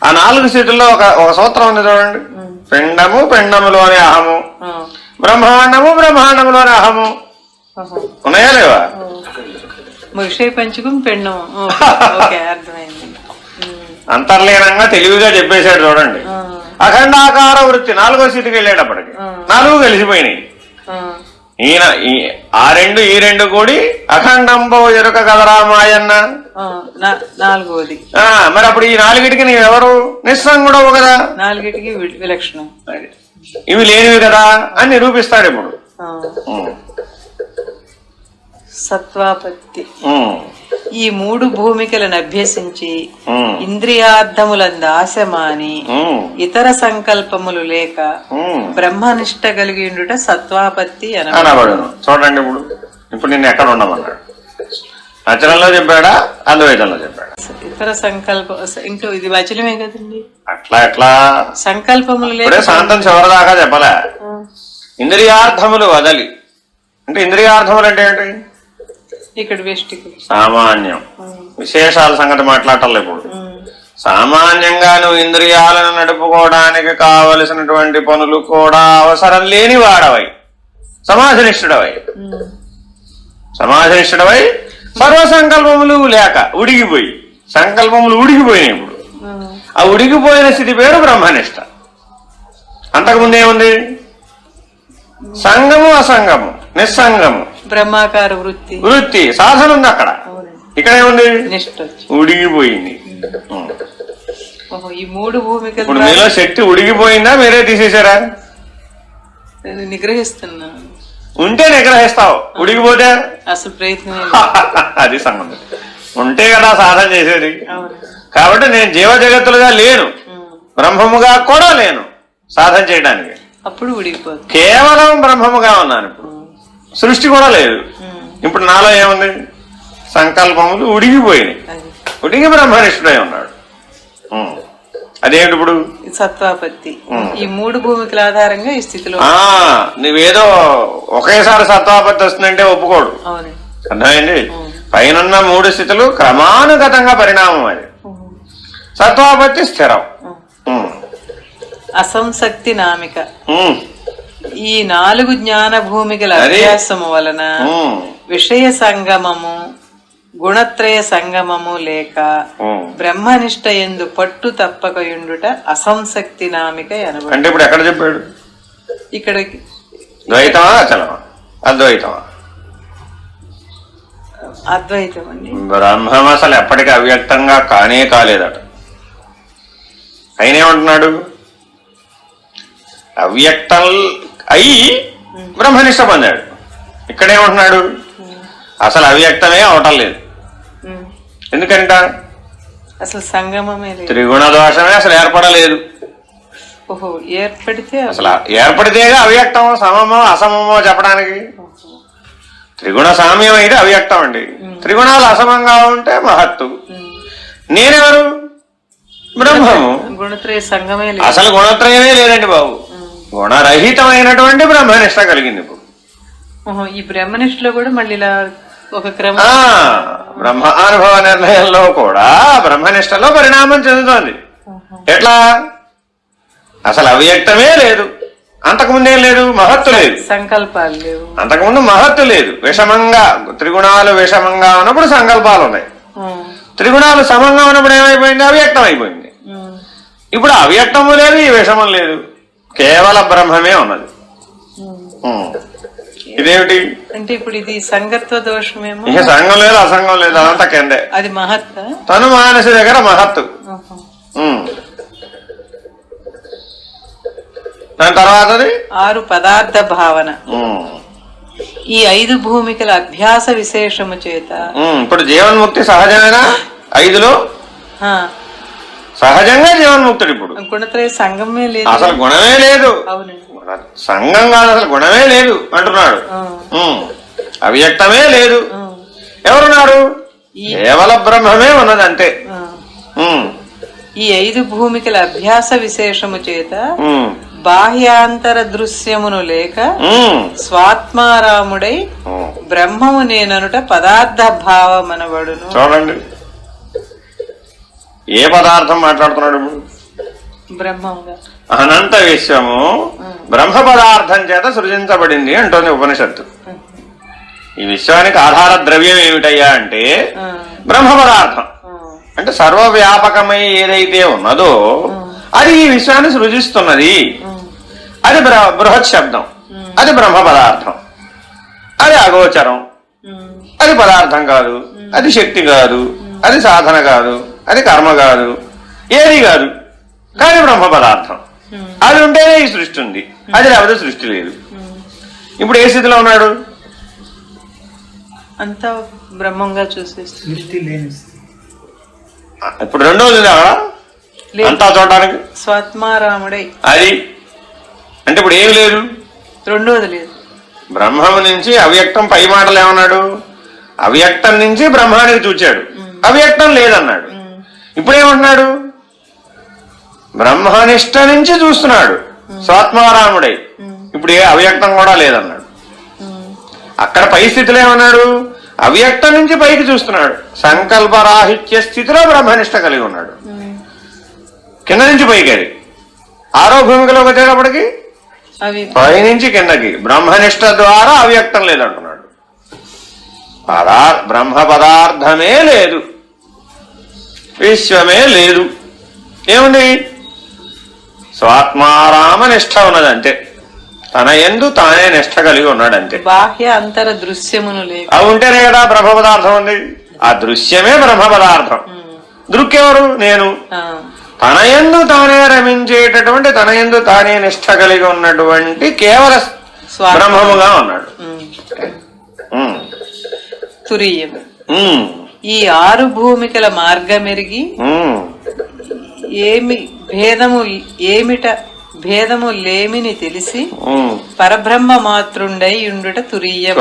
ఆ 4 స్థితుల్లో ఒక సూత్రం ఉంది చూడండి. పిండము పిండములోని అహము, బ్రహ్మాండము బ్రహ్మాండములోని అహము. ఉన్నాయా లేవా? పంచకం పిండం. అర్థమైంది. అంతర్లీనంగా తెలివిగా చెప్పేశాడు చూడండి. అఖండాకార వృత్తి 4వ స్థితికి వెళ్ళేటప్పటికి 4 కలిసిపోయినాయి. ఈయన ఆ 2 ఈ 2 కూడి అఖండంబో ఎరుక కదరా మాయన్న 4వది. మరి అప్పుడు ఈ 4టికి నీవెవరు? నిస్సంగుడవు కదా. 4టికి విలక్షణం. ఇవి లేనివి కదా అని నిరూపిస్తాడు ఇప్పుడు. సత్వాపత్తి. ఈ 3 భూమికలను అభ్యసించి ఇంద్రియార్థములందు ఆశమాని ఇతర సంకల్పములు లేక బ్రహ్మనిష్ట కలిగి ఉండుట సత్వాపత్తి అనబడును. చూడండి, ఇప్పుడు నిన్ను ఎక్కడ ఉండమన్నాడు? వచనంలో చెప్పాడా అద్వైతంలో చెప్పాడా? ఇతర సంకల్ప ఇంకో ఇది వచనమే కదండి. ఎట్లా సంకల్పములు లేక శాంతం చివరిదాకా చెప్పలే. ఇంద్రియార్థములు వదలి అంటే ఇంద్రియార్థములు అంటే ఏంటి? ఇక్కడ సామాన్యం విశేషాల సంగతి మాట్లాడాలి. ఇప్పుడు సామాన్యంగా నువ్వు ఇంద్రియాలను నడుపుకోవడానికి కావలసినటువంటి పనులు కూడా అవసరం లేని వాడవై సమాధినిష్ఠుడవై సర్వసంకల్పములు లేక ఉడిగిపోయి సంకల్పములు ఉడిగిపోయినాయి. ఇప్పుడు ఆ ఉడిగిపోయిన స్థితి పేరు బ్రహ్మనిష్ట. అంతకుముందేముంది? సంగము అసంగము నిస్సంగము బ్రహ్మాకార వృత్తి సాధన ఉంది అక్కడ. ఇక్కడ ఏముంది? ఉడిగిపోయింది. ఈ 3 భూమికలు. ఇప్పుడు మీలో శక్తి ఉడిగిపోయిందా మీరే తీసేశారా? నిగ్రహిస్తున్నా. ఉంటే నిగ్రహిస్తావు, ఉడిగిపోతే అసలు ప్రయత్నమే అది సంగతి. ఉంటే కదా సాధన చేసేది. అవును. కాబట్టి నేను జీవ జగత్తులుగా లేను, బ్రహ్మముగా కూడా లేను సాధన చేయడానికి. అప్పుడు ఉడిగిపోదు, కేవలం బ్రహ్మముగా ఉన్నాను. ఇప్పుడు సృష్టి కూడా లేదు. ఇప్పుడు నాలో ఏముంది? సంకల్పములు ఉడిగిపోయినాయి. ఉడిగి బ్రహ్మనిష్ఠుడై ఉన్నాడు. అదేంటి ఇప్పుడు? సత్వాపత్తి. ఈ 3 భూమికల ఆధారంగా ఈ స్థితిలో నువ్వేదో ఒకేసారి సత్వాపత్తి వస్తుందంటే ఒప్పుకోడు. అవును, అర్థమైంది? పైన 3 స్థితులు క్రమానుగతంగా పరిణామం. అది సత్వాపత్తి స్థిరం. అసంశక్తి నామిక. ఈ 4 జ్ఞాన భూమికల అభ్యాసము వలన విషయ సంగమము, గుణత్రయ సంగమము లేక బ్రహ్మనిష్ట యందు పట్టు తప్పకయుండుట అసంశక్తి నామిక అనబడు. అంటే ఇప్పుడు ఎక్కడ చెప్పాడు? ఇక్కడ ద్వైతమా అచలమా? అద్వైతమా? అద్వైతం అండి. బ్రహ్మం అసలు ఎప్పటికీ అవ్యక్తంగా కానే కాలేదట. అయినేమంటున్నాడు? అవ్యక్తం అయి బ్రహ్మనిష్ట పొందాడు. ఇక్కడేమంటున్నాడు? అసలు అవ్యక్తమే అవటం లేదు. ఎందుకంట? అసలు సంగమమే లేదు, త్రిగుణ దోషమే అసలు ఏర్పడలేదు. ఓహో, ఏర్పడితే అసలు ఏర్పడితేగా అవ్యక్తం, సమమో అసమమో చెప్పడానికి. త్రిగుణ సామ్యం అయితే అవ్యక్తం అండి. త్రిగుణాలు అసమంగా ఉంటే మహత్తు. నేనెవరు? బ్రహ్మము. గుణత్రయ సంగమే లేదు. అసలు గుణత్రయమే లేదండి బాబు. గుణరహితమైనటువంటి బ్రహ్మనిష్ట కలిగింది ఇప్పుడు. ఈ బ్రహ్మనిష్టలో కూడా మళ్ళీ ఇలా ఒక క్రమం. బ్రహ్మానుభవ నిర్ణయంలో కూడా బ్రహ్మనిష్టలో పరిణామం చెందుతోంది. ఎట్లా? అసలు అవ్యక్తమే లేదు. అంతకుముందేం లేదు? మహత్తు లేదు, సంకల్పాలు లేవు. అంతకుముందు మహత్తు లేదు. విషమంగా త్రిగుణాలు విషమంగా ఉన్నప్పుడు సంకల్పాలు ఉన్నాయి. త్రిగుణాలు సమంగా ఉన్నప్పుడు ఏమైపోయింది? అవ్యక్తం అయిపోయింది. ఇప్పుడు అవ్యక్తము లేదు, ఈ విషమం లేదు, కేవల బ్రహ్మమే ఉన్నది. ఇదేమిటి అంటే ఇప్పుడు ఇది సంగత్వ దోషమేమో. ఇక సంఘం లేదు, అసంగం లేదు, అదంతా కిందే. అది మహత్త. తను మానసి దగ్గర మహత్తు. దాని తర్వాతది 6 పదార్థ భావన. ఈ 5 భూమికల అభ్యాస విశేషము చేత ఇప్పుడు జీవన్ముక్తి సహజమేనా? 5లో సహజంగా జీవన్ముక్తుడు. ఇప్పుడు గుణత్రయ సంగమే లేదు, అసలు గుణమే లేదు. అవునండి, సంఘం కాదు, అసలు గుణమే లేదు అంటున్నాడు. అవ్యక్తమే లేదు. ఎవరున్నారు? కేవల బ్రహ్మమే ఉన్నది అంతే. ఈ 5 భూమికల అభ్యాస విశేషము చేత బాహ్యాంతర దృశ్యమును లేక స్వాత్మారాముడై బ్రహ్మము నేననుట పదార్థ భావమనబడును. చూడండి, ఏ పదార్థం మాట్లాడుతున్నాడు ఇప్పుడు? బ్రహ్మంగా. అనంత విశ్వము బ్రహ్మ పదార్థం చేత సృజించబడింది అంటోంది ఉపనిషత్తు. ఈ విశ్వానికి ఆధార ద్రవ్యం ఏమిటయ్యా అంటే బ్రహ్మ పదార్థం. అంటే సర్వవ్యాపకమై ఏదైతే ఉన్నదో అది ఈ విశ్వాన్ని సృజిస్తున్నది. అది బృహత్ శబ్దం, అది బ్రహ్మ పదార్థం. అది అగోచరం, అది పదార్థం కాదు, అది శక్తి కాదు, అది సాధన కాదు, అది కర్మ కాదు, ఏది కాదు, కానీ బ్రహ్మ పదార్థం. అది ఉంటేనే ఈ సృష్టి ఉంది, అది లేకపోతే సృష్టి లేదు. ఇప్పుడు ఏ స్థితిలో ఉన్నాడు? అంతా బ్రహ్మంగా చూసేస్తుంది. ఇప్పుడు రెండోది అక్కడ అంతా చూడడానికి స్వాత్మారాముడై అది అంటే ఇప్పుడు ఏమి లేదు, రెండోది లేదు. బ్రహ్మం నుంచి అవ్యక్తం పై మాటలు ఏమన్నాడు? అవ్యక్తం నుంచి బ్రహ్మానికి చూచాడు, అవ్యక్తం లేదన్నాడు. ఇప్పుడేమంటున్నాడు? బ్రహ్మనిష్ట నుంచి చూస్తున్నాడు స్వాత్మారాముడై. ఇప్పుడు ఏ అవ్యక్తం కూడా లేదన్నాడు. అక్కడ పై స్థితిలో ఏమన్నాడు? అవ్యక్తం నుంచి పైకి చూస్తున్నాడు. సంకల్పరాహిత్య స్థితిలో బ్రహ్మనిష్ట కలిగి ఉన్నాడు. కింద నుంచి పైకి, అది 6వ భూమికలోకి వచ్చేటప్పటికి పై నుంచి కిందకి బ్రహ్మనిష్ట ద్వారా అవ్యక్తం లేదంటున్నాడు. బ్రహ్మ పదార్థమే లేదు, విశ్వమే లేదు. ఏముంది? స్వాత్మారామ నిష్ఠ ఉన్నది అంతే. తన యందు తానే నిష్ఠ కలిగి ఉన్నాడు అంతే. బాహ్య అంతర దృశ్యమును లేదు. అవి ఉంటేనే కదా బ్రహ్మ పదార్థం ఉంది. ఆ దృశ్యమే బ్రహ్మ పదార్థం. దృక్కెవరు? నేను. తన యందు తానే రమించేటటువంటి, తన యందు తానే నిష్ఠ కలిగి ఉన్నటువంటి కేవల బ్రహ్మముగా ఉన్నాడు. తురీయం. ఈ 6 భూమికల మార్గమెరిగి భేదము లేమిని తెలిసి పరబ్రహ్మ మాతృండై ఉండుట తురీయం.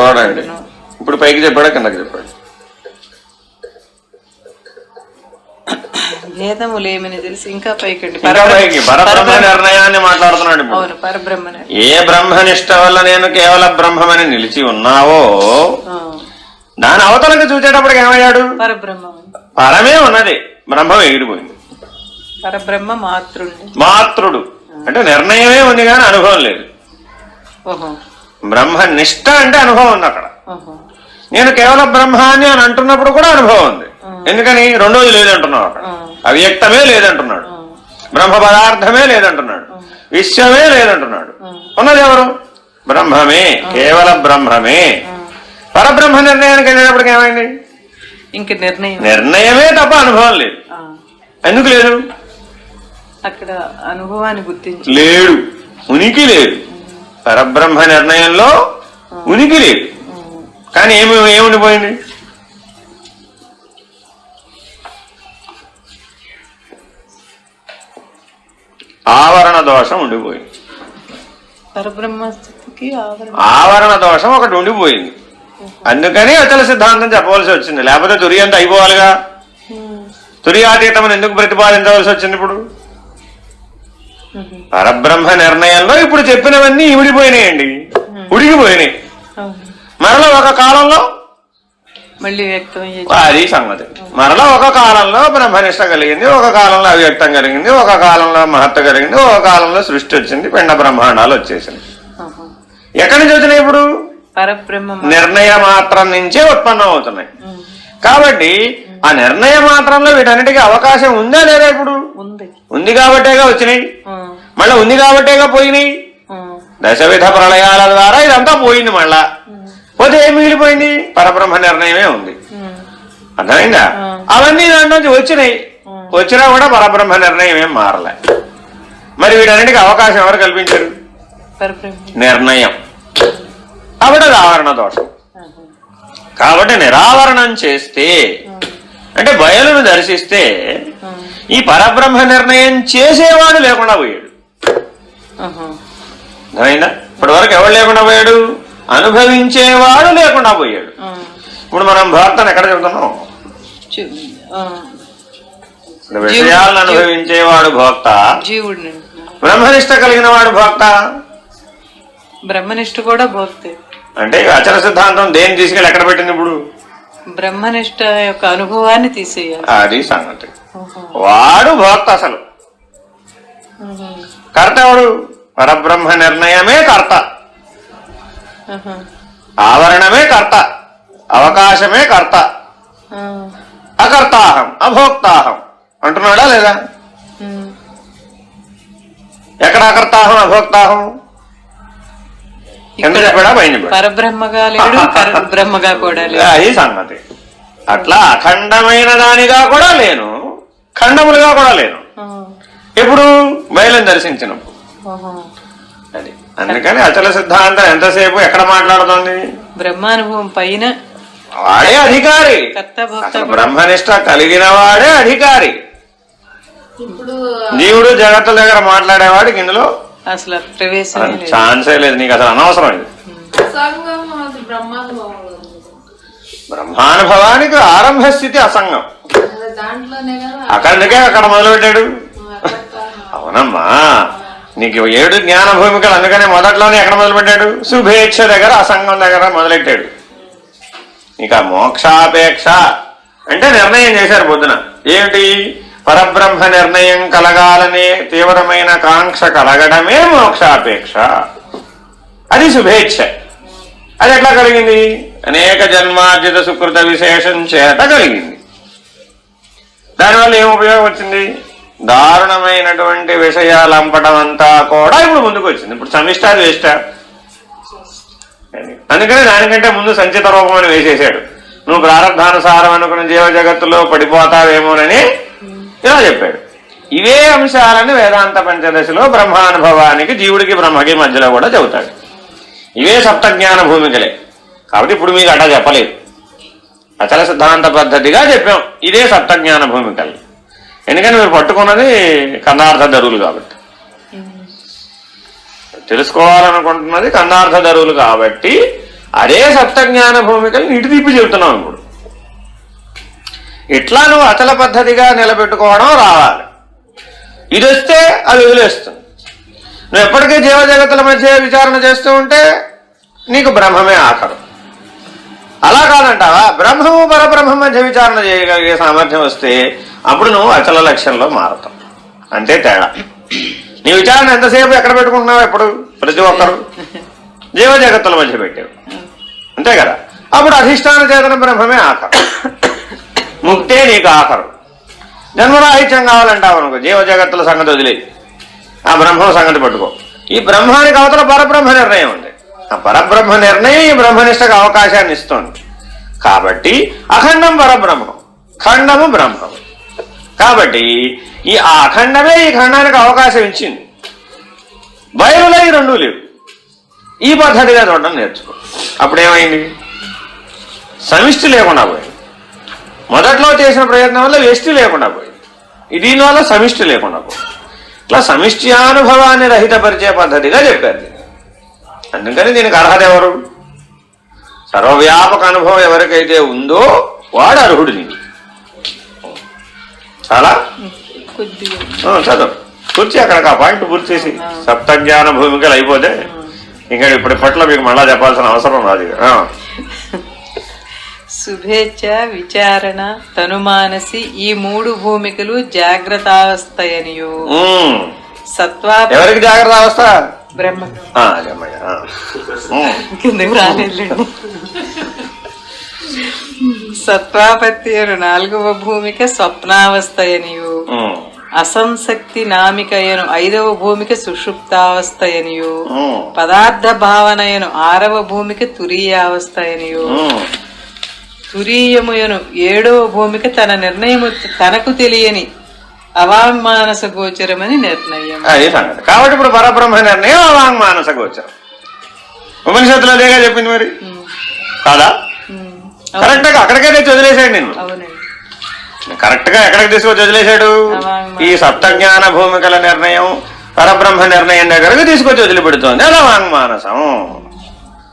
ఇప్పుడు పైకి చెప్పాడా కిందకి చెప్పాడు? భేదము లేమిని తెలిసి ఇంకా పైకి పరబ్రహ్మ నిర్ణయాన్ని మాట్లాడుతున్నాడు. అవును, పరబ్రహ్మ. ఏ బ్రహ్మనిష్ట వల్ల నేను కేవల బ్రహ్మమని నిలిచి ఉన్నావో దాని అవతలకు చూసేటప్పటికి ఏమయ్యాడు? పరబ్రహ్మ. పరమే ఉన్నది, బ్రహ్మం ఎగిరిపోయింది. పరబ్రహ్మ మాతృడు అంటే నిర్ణయమే ఉంది కానీ అనుభవం లేదు. బ్రహ్మనిష్ట అంటే అనుభవం ఉంది. అక్కడ నేను కేవలం బ్రహ్మాన్ని అని అంటున్నప్పుడు కూడా అనుభవం ఉంది. ఎందుకని? రెండోది లేదంటున్నావు. అక్కడ అవ్యక్తమే లేదంటున్నాడు, బ్రహ్మ పదార్థమే లేదంటున్నాడు, విశ్వమే లేదంటున్నాడు. ఉన్నది ఎవరు? బ్రహ్మమే, కేవల బ్రహ్మమే. పరబ్రహ్మ నిర్ణయానికి వెళ్ళేటప్పటికి ఏమైంది? ఇంక నిర్ణయమే తప్ప అనుభవం లేదు. ఎందుకు లేదు? అక్కడ అనుభవాన్ని గుర్తించి లేడు, ఉనికి లేదు. పరబ్రహ్మ నిర్ణయంలో ఉనికి లేదు. కానీ ఏముండిపోయింది? ఆవరణ దోషం ఉండిపోయింది. పరబ్రహ్మస్థితికి ఆవరణ దోషం ఒకటి ఉండిపోయింది. అందుకని అచల సిద్ధాంతం చెప్పవలసి వచ్చింది. లేకపోతే తురియంత అయిపోవాలిగా. తురియాతీతమని ఎందుకు ప్రతిపాదించవలసి వచ్చింది? ఇప్పుడు పరబ్రహ్మ నిర్ణయంలో ఇప్పుడు చెప్పినవన్నీ ఇమిడిపోయినాయండి, ఉడిగిపోయినాయి. మరలా ఒక కాలంలో మళ్ళీ వ్యక్తం. అది సంగతి. మరలా ఒక కాలంలో బ్రహ్మనిష్ట కలిగింది, ఒక కాలంలో అవ్యక్తం కలిగింది, ఒక కాలంలో మహత్వ కలిగింది, ఒక కాలంలో సృష్టి వచ్చింది, పిండ బ్రహ్మాండాలు వచ్చేసింది. ఎక్కడి నుంచి వచ్చినాయి? ఇప్పుడు పరబ్రహ్మ నిర్ణయ మాత్రం నుంచే ఉత్పన్నం అవుతున్నాయి. కాబట్టి ఆ నిర్ణయ మాత్రంలో వీటన్నిటికీ అవకాశం ఉందా లేదా? ఇప్పుడు ఉంది కాబట్టేగా వచ్చినాయి, మళ్ళా ఉంది కాబట్టేగా పోయినాయి. దశవిధ ప్రళయాల ద్వారా ఇదంతా పోయింది. మళ్ళా పోతే ఏం మిగిలిపోయింది? పరబ్రహ్మ నిర్ణయమే ఉంది. అర్థమైందా? అవన్నీ దాంట్లో నుంచి వచ్చినాయి. వచ్చినా కూడా పరబ్రహ్మ నిర్ణయం ఏం మారలే. మరి వీటన్నిటికీ అవకాశం ఎవరు కల్పించారు? నిర్ణయం. కాబట్టి అది ఆవరణ దోషం. కాబట్టి నిరావరణం చేస్తే అంటే బయలును దర్శిస్తే ఈ పరబ్రహ్మ నిర్ణయం చేసేవాడు లేకుండా పోయాడు. అర్థమైందా? ఇప్పటి వరకు ఎవడు లేకుండా పోయాడు? అనుభవించేవాడు లేకుండా పోయాడు. ఇప్పుడు మనం భర్తను ఎక్కడ చెబుతున్నాం? విషయాలను అనుభవించేవాడు భోక్త, జీవుడు. బ్రహ్మనిష్ట కలిగిన వాడు భోక్త. బ్రహ్మనిష్ట కూడా భోక్తే. అంటే అచల సిద్ధాంతం దేన్ని తీసుకెళ్ళి ఎక్కడ పెట్టింది? ఇప్పుడు బ్రహ్మనిష్ట యొక్క అనుభవాన్ని తీసేయాలి. అది సంగతి. వాడు భోక్త. అసలు కర్త ఎవడు? పరబ్రహ్మ నిర్ణయమే కర్త, ఆవరణమే కర్త, అవకాశమే కర్త. అకర్తాహం అభోక్తాహం అంటున్నాడా లేదా? ఎక్కడ అకర్తాహం అభోక్తాహం? ఎంత చెప్పాడా? పైన పరబ్రహ్మగా లేడు, బ్రహ్మగా కూడా లేదు. అది సంగతి. అట్లా అఖండమైన దానిగా కూడా లేను, ఖండములుగా కూడా లేను. ఎప్పుడు? బయలుని దర్శించినప్పుడు. అది అందుకని అచల సిద్ధాంతం ఎంతసేపు ఎక్కడ మాట్లాడుతుంది? బ్రహ్మానుభవం పైన వాడే అధికారి. బ్రహ్మనిష్ట కలిగిన వాడే అధికారి. జీవుడు జగత్తుల దగ్గర మాట్లాడేవాడికి ఇందులో అసలు ప్రవేశం ఛాన్సే లేదు. నీకు అసలు అనవసరం. ఇది బ్రహ్మానుభవానికి ఆరంభ స్థితి అసంగం. అక్కడికే అక్కడ మొదలుపెట్టాడు. అవునమ్మా, నీకు 7 జ్ఞాన భూమికలు. అందుకనే మొదట్లోనే ఎక్కడ మొదలుపెట్టాడు? శుభేచ్ఛ దగ్గర, అసంగం దగ్గర మొదలెట్టాడు. ఇక మోక్షాపేక్ష అంటే నిర్ణయం చేశారు పొద్దున. ఏమిటి? పరబ్రహ్మ నిర్ణయం కలగాలనే తీవ్రమైన కాంక్ష కలగడమే మోక్షాపేక్ష. అది శుభేచ్ఛ. అది ఎట్లా కలిగింది? అనేక జన్మార్జిత సుకృత విశేషం చేత కలిగింది. దానివల్ల ఏం ఉపయోగం వచ్చింది? దారుణమైనటువంటి విషయాలు అంపటం అంతా కూడా ఇప్పుడు ముందుకు వచ్చింది. ఇప్పుడు సమిష్ట వేష్ట. అందుకని దానికంటే ముందు సంచిత రూపం అని వేసేసాడు. నువ్వు ప్రారంధానుసారం అనుకున్న జీవ జగత్తులో పడిపోతావేమోనని ఇలా చెప్పాడు. ఇవే అంశాలని వేదాంత పంచదశలో బ్రహ్మానుభవానికి జీవుడికి బ్రహ్మకి మధ్యలో కూడా చెబుతాడు. ఇవే సప్తజ్ఞాన భూమికలే. కాబట్టి ఇప్పుడు మీకు అట్లా చెప్పలేదు, అచల సిద్ధాంత పద్ధతిగా చెప్పాం ఇదే సప్తజ్ఞాన భూమికలు. ఎందుకని మీరు పట్టుకున్నది కన్నార్థ ధరువులు కాబట్టి, తెలుసుకోవాలనుకుంటున్నది కన్నార్థ ధరువులు కాబట్టి అదే సప్తజ్ఞాన భూమికలు ఇటు తిప్పి చెబుతున్నాం. ఇప్పుడు ఇట్లా నువ్వు అచల పద్ధతిగా నిలబెట్టుకోవడం రావాలి. ఇది వస్తే అది వదిలేస్తుంది. నువ్వు ఎప్పటికీ జీవజగతుల మధ్య విచారణ చేస్తూ ఉంటే నీకు బ్రహ్మమే ఆఖరు. అలా కాదంటావా, బ్రహ్మము పరబ్రహ్మ మధ్య విచారణ చేయగలిగే సామర్థ్యం వస్తే అప్పుడు నువ్వు అచల లక్ష్యంలో మారుతావు. అంతే తేడా. నీ విచారణ ఎంతసేపు ఎక్కడ పెట్టుకుంటున్నావు? ఎప్పుడు ప్రతి ఒక్కరు జీవజగత్తుల మధ్య పెట్టావు, అంతే కదా. అప్పుడు అధిష్టాన చేతన బ్రహ్మమే ఆఖరు, ముక్తే నీకు ఆఖరు. జన్మరాహిత్యం కావాలంటావు అనుకో, జీవజగత్తుల సంగతి వదిలేదు, ఆ బ్రహ్మం సంగతి పట్టుకో. ఈ బ్రహ్మానికి అవతల పరబ్రహ్మ నిర్ణయం ఉంది. ఆ పరబ్రహ్మ నిర్ణయం ఈ బ్రహ్మనిష్టకు అవకాశాన్ని ఇస్తోంది. కాబట్టి అఖండం పరబ్రహ్మం, ఖండము బ్రహ్మం. కాబట్టి ఈ అఖండమే ఈ ఖండానికి అవకాశం ఇచ్చింది. బయలులో ఈ రెండూ లేవు. ఈ పద్ధతిగా చూడడం నేర్చుకో. అప్పుడేమైంది? సమిష్టి లేకుండా పోయింది. మొదట్లో చేసిన ప్రయత్నం వల్ల వ్యష్టి లేకుండా పోయింది, దీనివల్ల సమిష్టి లేకుండా పోయింది. ఇట్లా సమిష్టి అనుభవాన్ని రహితపరిచే పద్ధతిగా చెప్పారు. అందుకని దీనికి అర్హత ఎవరు? సర్వవ్యాపక అనుభవం ఎవరికైతే ఉందో వాడు అర్హుడు. నీకు చాలా చదువు కూర్చి అక్కడ ఆ పాయింట్ పూర్తి చేసి సప్తజ్ఞాన భూమికలు అయిపోతే ఇంకా ఇప్పట్లో మీకు మళ్ళా చెప్పాల్సిన అవసరం రాదు. శుభేచ్ఛ, విచారణ, తనుమానసి ఈ మూడు భూమికలు జాగ్రత్తావస్థయనియు. సత్వా ఎవరికి జాగ్రత్త అవస్థ? బ్రహ్మ. కిందకి రాలేదండి. సత్వాపత్తియను నాలుగవ భూమిక స్వప్నావస్థయనియు. అసంశక్తి నామికయను ఐదవ భూమిక సుషుప్తావస్థయనియు. పదార్థ భావనయను ఆరవ భూమిక తురీయావస్థయనియు. తురీయముయను ఏడవ భూమిక తన నిర్ణయము తనకు తెలియని అవాంగ్మానస గోచరమని నిర్ణయం. అది సంగతి. కాబట్టి ఇప్పుడు పరబ్రహ్మ నిర్ణయం అవాంగ్మానస గోచరం. ఉపనిషత్తులు అదేగా చెప్పింది మరి, కాదా? కరెక్ట్ గా అక్కడికే తెచ్చి వదిలేశాడు నేను. కరెక్ట్ గా ఎక్కడికి తీసుకొచ్చి వదిలేశాడు? ఈ సప్తజ్ఞాన భూమికల నిర్ణయం పరబ్రహ్మ నిర్ణయం దగ్గరకు తీసుకొచ్చి వదిలిపెడుతోంది. అది అవాంగ్మానసం.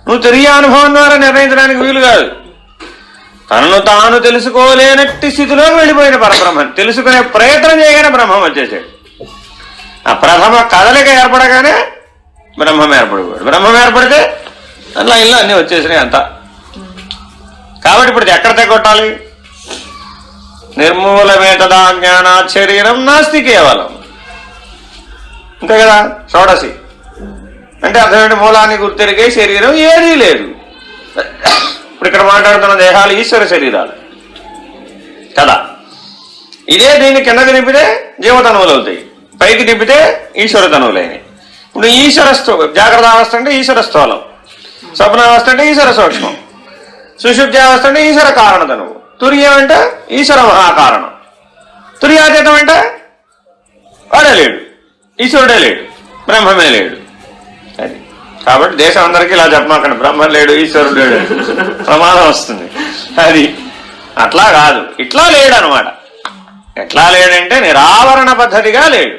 నువ్వు తిరిగి అనుభవం ద్వారా నిర్ణయించడానికి వీలు కాదు. తనను తాను తెలుసుకోలేనట్టి స్థితిలోకి వెళ్ళిపోయిన పరబ్రహ్మం తెలుసుకునే ప్రయత్నం చేయగానే బ్రహ్మం వచ్చేసాడు. ఆ ప్రథమ కదలిక ఏర్పడగానే బ్రహ్మం ఏర్పడిపోయాడు. బ్రహ్మం ఏర్పడితే అట్లా ఇల్లు అన్నీ వచ్చేసినాయి అంతా. కాబట్టి ఇప్పుడు ఎక్కడ తెగొట్టాలి? నిర్మూలమే తదా జ్ఞానాత్ శరీరం నాస్తి కేవలం. అంతే కదా. షోడశి అంటే అర్థమేంటి? మూలాన్ని గుర్తెరిగే శరీరం ఏదీ లేదు. ఇప్పుడు ఇక్కడ మాట్లాడుతున్న దేహాలు ఈశ్వర శరీరాలు కదా. ఇదే దీన్ని కిందకి తిప్పితే జీవతనువులు అవుతాయి, పైకి తిప్పితే ఈశ్వర తనువులైనవి. ఇప్పుడు జాగ్రత్త అవస్థ అంటే ఈశ్వర స్థూలం, స్వప్నావస్థ అంటే ఈశ్వర సూక్ష్మం, సుషుప్తి అవస్థ అంటే ఈశ్వర కారణ తనువు, తుర్యం అంటే ఈశ్వర మహాకారణం, తుర్యాతీతం అంటే వాడే లేడు, ఈశ్వరుడే లేడు, బ్రహ్మమే లేడు. అది కాబట్టి దేశం అందరికీ ఇలా చెప్పమాకండి, బ్రహ్మ లేడు ఈశ్వరుడు లేడు, ప్రమాదం వస్తుంది. అది అట్లా కాదు, ఇట్లా లేడు అనమాట. ఎట్లా లేడంటే నిరావరణ పద్ధతిగా లేడు,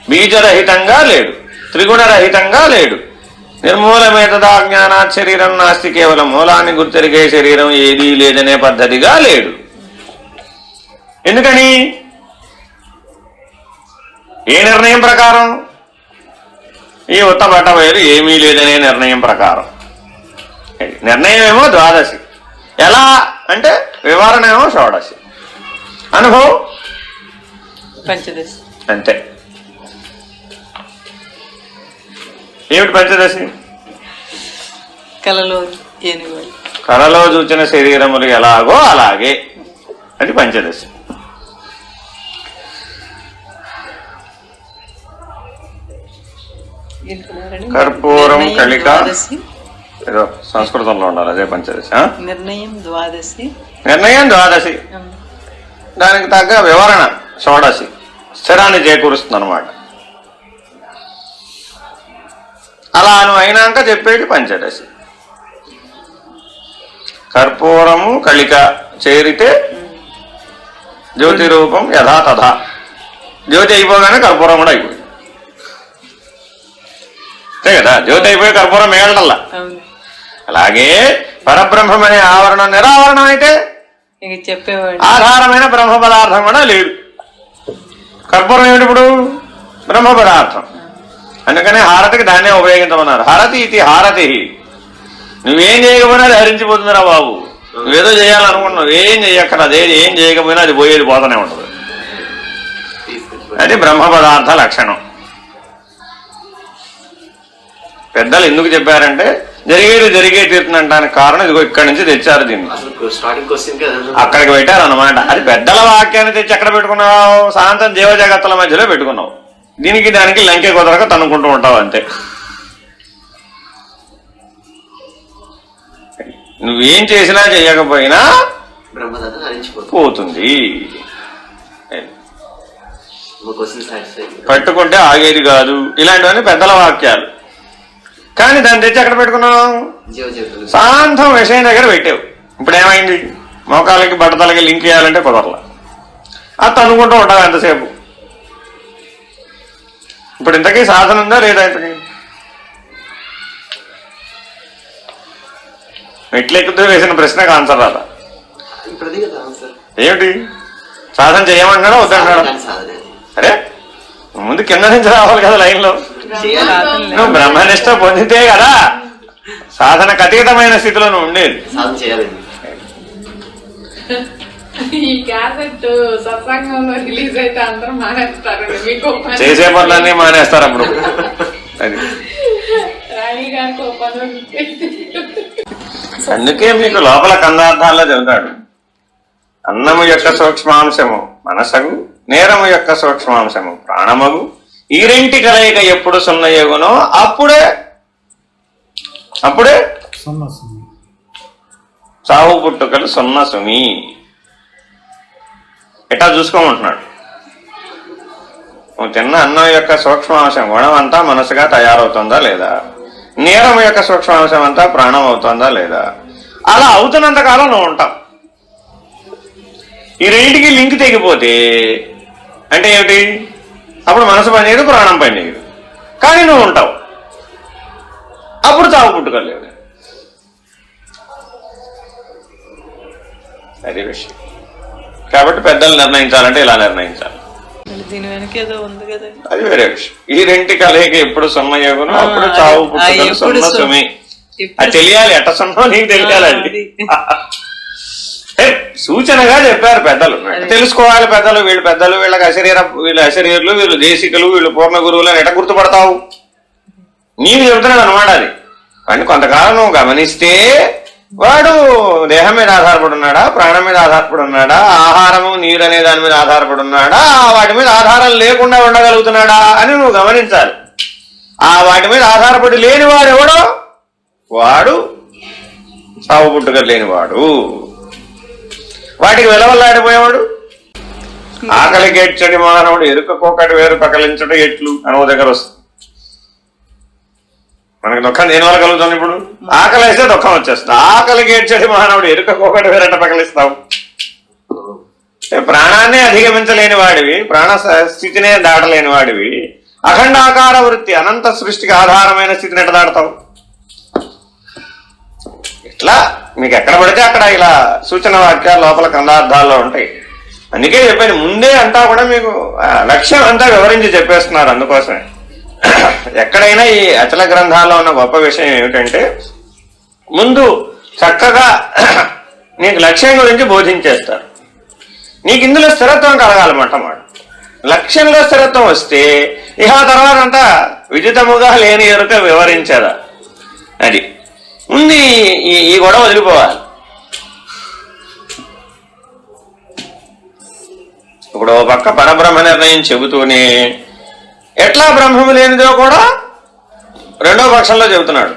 బీజరహితంగా లేడు, త్రిగుణరహితంగా లేడు. నిర్మూలమేతదా జ్ఞానాత్ శరీరం నాస్తి కేవలం. మూలాన్ని గుర్తెరిగే శరీరం ఏదీ లేదనే పద్ధతిగా లేడు. ఎందుకని? ఏ నిర్ణయం ప్రకారం? ఈ ఉత్తపట్ట బయలు ఏమీ లేదనే నిర్ణయం ప్రకారం. నిర్ణయం ఏమో ద్వాదశి, ఎలా అంటే వివరణ ఏమో షోడశి, అనుభవం పంచదశి. అంతే. ఏమిటి పంచదశి? కలలో చూచిన శరీరములు ఎలాగో అలాగే, అది పంచదశి. కర్పూరం కలిక ఏదో సంస్కృతంలో ఉండాలి, అదే పంచదశి. నిర్ణయం ద్వాదశి, నిర్ణయం ద్వాదశి, దానికి తగ్గ వివరణ షోడశి, స్థిరాన్ని చేకూరుస్తుంది అనమాట. అలా నువ్వు అయినాక చెప్పేది పంచదశి. కర్పూరము కళిక చేరితే జ్యోతి రూపం యథా తథా. జ్యోతి అయిపోగానే కర్పూరం కూడా అయిపోయింది. అంతే కదా, జ్యోతి అయిపోయి కర్పూరం మిగలటల్లా. అలాగే పరబ్రహ్మం అనే ఆవరణం నిరావరణం అయితే చెప్పేవాడు ఆధారమైన బ్రహ్మ పదార్థం కూడా లేదు. కర్పూరం ఏమిటి ఇప్పుడు? బ్రహ్మ పదార్థం. అందుకనే హారతికి దాన్నే ఉపయోగించమన్నారు. హారతి ఇది హారతి. నువ్వేం చేయకపోయినా అది హరించిపోతుందిరా బాబు. నువ్వేదో చేయాలనుకుంటున్నావు, ఏం చెయ్యక్కడ, అదేది ఏం చేయకపోయినా అది పోయేది పోతూనే ఉంటుంది. అది బ్రహ్మ పదార్థ లక్షణం. పెద్దలు ఎందుకు చెప్పారంటే జరిగే తీరుతుందంటానికి కారణం ఇదిగో ఇక్కడి నుంచి తెచ్చారు దీన్ని, అక్కడికి పెట్టారు అన్నమాట. అది పెద్దల వాక్యాన్ని తెచ్చి ఎక్కడ పెట్టుకున్నావు? సాయంత్రం జీవ జగత్తుల మధ్యలో పెట్టుకున్నావు. దీనికి దానికి లంకె కుదరక తనుకుంటూ ఉంటావు అంతే. నువ్వేం చేసినా చేయకపోయినా పోతుంది. పట్టుకుంటే ఆగేది కాదు. ఇలాంటివన్నీ పెద్దల వాక్యాలు. కానీ దాన్ని తెచ్చి ఎక్కడ పెట్టుకున్నావు? సాంతం విషయం దగ్గర పెట్టావు. ఇప్పుడు ఏమైంది? మోకాలకి బట్టతలకి లింక్ చేయాలంటే కుదరలా. అది తనుకుంటూ ఉంటావు ఎంతసేపు. ఇప్పుడు ఇంతకీ సాధన ఉందా లేదా? ఇంతకీ మెట్లెక్కుతూ వేసిన ప్రశ్నకు ఆన్సర్ రాదా? ఏమిటి? సాధన చేయమంటున్నాడా వద్దంటున్నాడా? అరే ముందు కింద నుంచి రావాలి కదా లైన్లో. నువ్వు బ్రహ్మనిష్ట పొందితే కదా సాధనకు అతీతమైన స్థితిలో నువ్వు ఉండేది. చేసే పనులన్నీ మానేస్తారు అప్పుడు. అది అందుకే మీకు లోపల కందార్థాల్లో చెబుతాడు, అన్నము యొక్క సూక్ష్మాంశము మనసగు, నేరము యొక్క సూక్ష్మాంశము ప్రాణమగు, ఈ రెంటి కలయిక ఎప్పుడు సున్నయోగునో అప్పుడే చావు పుట్టుకలు సున్న సుమి. ఎట్టా చూసుకోమంటున్నాడు. నువ్వు తిన్న అన్నం యొక్క సూక్ష్మాంశం గుణం అంతా మనసుగా తయారవుతుందా లేదా? నేరం యొక్క సూక్ష్మాంశం అంతా ప్రాణం అవుతుందా లేదా? అలా అవుతున్నంత కాలం నువ్వు ఉంటావు. ఈ రెండింటికి లింక్ తెగిపోతే అంటే ఏమిటి? అప్పుడు మనసు పనిచేయదు, ప్రాణం పనిచేయదు, కానీ నువ్వు ఉంటావు. అప్పుడు చావు పుట్టుకోలేదు. అది విషయం. కాబట్టి పెద్దలు నిర్ణయించాలంటే ఇలా నిర్ణయించాలి. దీని వెనక ఏదో ఉంది కదా, అది వేరే విషయం. ఈ రెంటి కలయిక ఎప్పుడు సున్నయోగును అప్పుడు చావు పుట్టుకలు సున్న సుమి. అది తెలియాలి. ఎట్ట సున్నో నీకు తెలియాలి. అది సూచనగా చెప్పారు పెద్దలు. తెలుసుకోవాలి పెద్దలు. వీళ్ళు పెద్దలు, వీళ్ళకి వీళ్ళు అశరీరులు, వీళ్ళు దేశికులు, వీళ్ళు పూర్ణ గురువులు అని ఎట గుర్తుపడతావు? నీకు చెబుతున్నాడు అనమాట. అది కానీ కొంతకాలం నువ్వు గమనిస్తే వాడు దేహం మీద ఆధారపడి ఉన్నాడా, ప్రాణం మీద ఆధారపడి ఉన్నాడా, ఆహారము నీరు అనే దాని మీద ఆధారపడి ఉన్నాడా, వాటి మీద ఆధారం లేకుండా ఉండగలుగుతున్నాడా అని నువ్వు గమనించాలి. ఆ వాటి మీద ఆధారపడి లేనివాడు ఎవడో వాడు చావు పుట్టుక లేనివాడు. వాటికి వెలవల్లాడిపోయేవాడు. ఆకలికి ఏడ్చడి మానవుడు ఎరుకపోకటి వేరు పకలించడం ఎట్లు అని ఓ దగ్గర వస్తుంది. మనకి దుఃఖం దేనివల్ల కలుగుతుంది? ఇప్పుడు ఆకలి వేస్తే దుఃఖం వచ్చేస్తుంది. ఆకలికి ఏడ్చడి మానవుడు ఎరుకపోకటి వేరట పకలిస్తావు. ప్రాణాన్ని అధిగమించలేని వాడివి, ప్రాణ స్థితినే దాటలేని వాడివి, అఖండాకార వృత్తి అనంత సృష్టికి ఆధారమైన స్థితిని ఎట్ట దాడతావు? ఇట్లా మీకు ఎక్కడ పడితే అక్కడ ఇలా సూచన వాక్యాలు లోపల కందార్థాల్లో ఉంటాయి. అందుకే చెప్పాను ముందే అంతా కూడా మీకు లక్ష్యం అంతా వివరించి చెప్పేస్తున్నారు. అందుకోసమే ఎక్కడైనా ఈ అచల గ్రంథాల్లో ఉన్న గొప్ప విషయం ఏమిటంటే ముందు చక్కగా నీకు లక్ష్యం గురించి బోధించేస్తారు. నీకు ఇందులో స్థిరత్వం కలగాలన్నమాట. లక్ష్యంలో స్థిరత్వం వస్తే ఇహ తర్వాత అంతా విదితముగా లేని ఎరుక వివరించదా. అది ఉంది. ఈ గొడవ వదిలిపోవాలి. ఇప్పుడు ఓ పక్క పరబ్రహ్మ నిర్ణయం చెబుతూనే ఎట్లా బ్రహ్మము లేనిదో కూడా రెండో పక్షంలో చెబుతున్నాడు.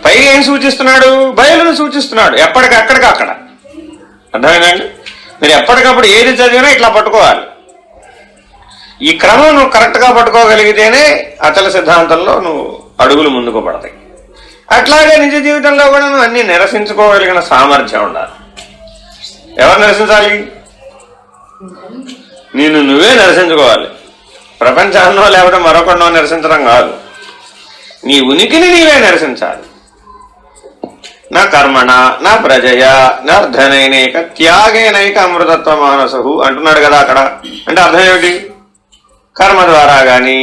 పైగా ఏం సూచిస్తున్నాడు? బయలును సూచిస్తున్నాడు. ఎప్పటికక్కడికి అక్కడ. అర్థమైందండి? మీరు ఎప్పటికప్పుడు ఏది చదివినా ఇట్లా పట్టుకోవాలి. ఈ క్రమం నువ్వు కరెక్ట్గా పట్టుకోగలిగితేనే అచల సిద్ధాంతంలో నువ్వు అడుగులు ముందుకు పడతాయి. అట్లాగే నిజ జీవితంలో కూడా నువ్వు అన్ని నిరసించుకోగలిగిన సామర్థ్యం ఉండాలి. ఎవరు నిరసించాలి? నిన్ను నువ్వే నిరసించుకోవాలి. ప్రపంచాన్నో లేకపోతే మరొకరినో నిరసించడం కాదు, నీ ఉనికిని నీవే నిరసించాలి. నా కర్మణ నా ప్రజయ నర్ధనైనైక త్యాగేనైక అమృతత్వ మానసు అంటున్నాడు కదా అక్కడ. అంటే అర్థం ఏమిటి? కర్మ ద్వారా గాని,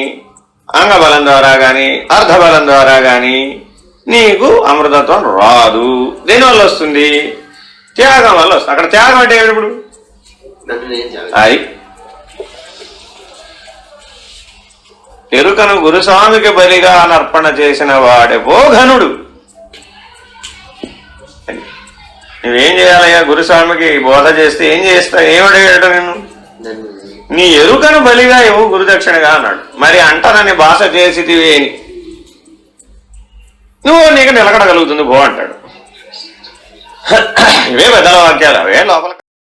అంగబలం ద్వారా గాని, అర్ధబలం ద్వారా గాని నీకు అమృతత్వం రాదు. దేనివల్ల వస్తుంది? త్యాగం వల్ల వస్తుంది. అక్కడ త్యాగం అంటే ఏమిటి? ఇప్పుడు అది ఎరుకను గురుస్వామికి బలిగా అనర్పణ చేసిన వాడెవో ఘనుడు. నువ్వేం చేయాలయ్యా? గురుస్వామికి బోధ చేస్తే ఏమడిగాడు నిన్ను? నీ ఎరుకను బలిగా ఇవ్వు గురుదక్షిణగా అన్నాడు. మరి అంటనని భాష చేసిటివి అని నువ్వు నీకు నిలకడగలుగుతుంది పో అంటాడు. ఇవే పెద్దల వాక్యాలు, అవే లోపల